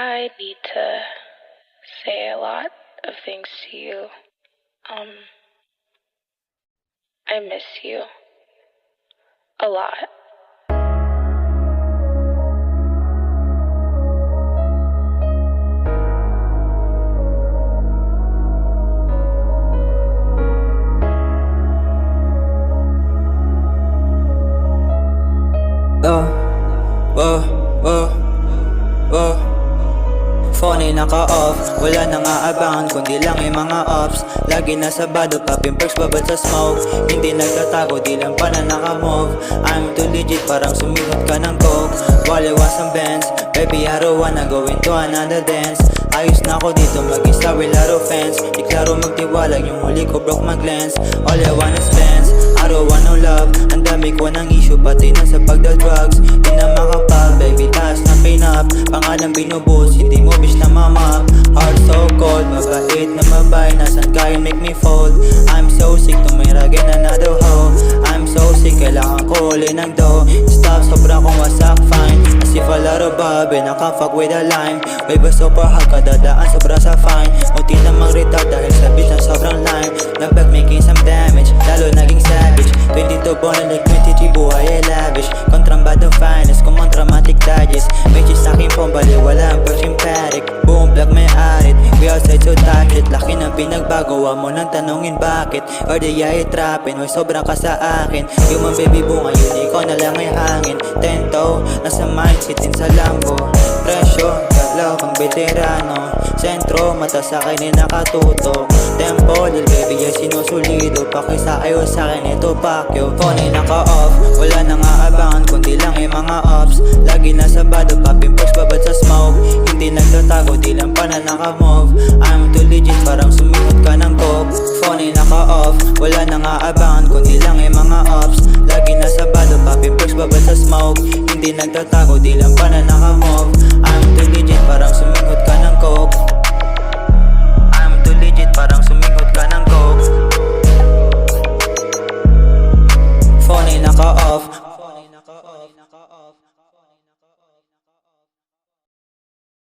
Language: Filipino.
I need to say a lot of things to you. I miss you a lot. Phone ay naka-off, wala nang aabangan kundi lang yung mga ops. Lagi nasa bado, popping perks, babad sa smoke. Hindi nagtatago, di lang pa na naka-move. I'm too legit, parang sumigot ka ng coke. While I want some bands, baby I don't wanna go into another dance. Ayos na ako dito, mag-isa without offense. Di klaro magtiwalag, yung huli ko broke my glance. All I want is bands, I don't want no love. Ang dami ko ng issue, pati na sa pagda-drugs. Di na makapal, baby taas na pin-up. Pangalan binubuhos, hindi mo bitch na mama. Heart so cold, mabait na mabay. Nasan ka you make me fold. I'm so sick, tumira again another hoe. I'm so sick, kailangan ko uli ng dough. Stop, sobra kong wasak, fine. As if a lot of babe, naka-fuck with a lime. Wave a super hot, kadadaan sobra sa fine. Munti na mag-retard dahil sa bitch na sobrang lime. Nag-back making some damage, lalo naging savage. 22 born like 23, buhay ay lavish. Kontrambado finest, kumang dramatic digest. Bitches sa'kin pong bali, wala ang pushing paddock. Boom, vlog may arit, we outside so touch it. Laki ng pinagbago, wa mo nang tanungin bakit. Or di ay trapin, o sobra ka sa akin. Human baby bunga, yun ikaw na lang ay hangin. Tento, nasa mindset din sa lambo. Presyo, galaw kang veterano. Sentro, mata sa akin ay nakatuto. Tempo, lil baby ay sinusulido. Pakisa ayo sa akin ito pakyo. Phone ay naka-off, wala nang aabangan kundi lang yung mga ops. Lagi nasa bado, popping perks, babad sa smoke. Hindi nagtatago, di lang pa na naka-move. I'm too legit, parang sumigot ka ng coke. Phone ay naka-off, wala nang aabangan kundi lang yung mga ops. Lagi nasa bado, popping perks, babad sa smoke. Hindi nagtatago, di lang pa na naka-move.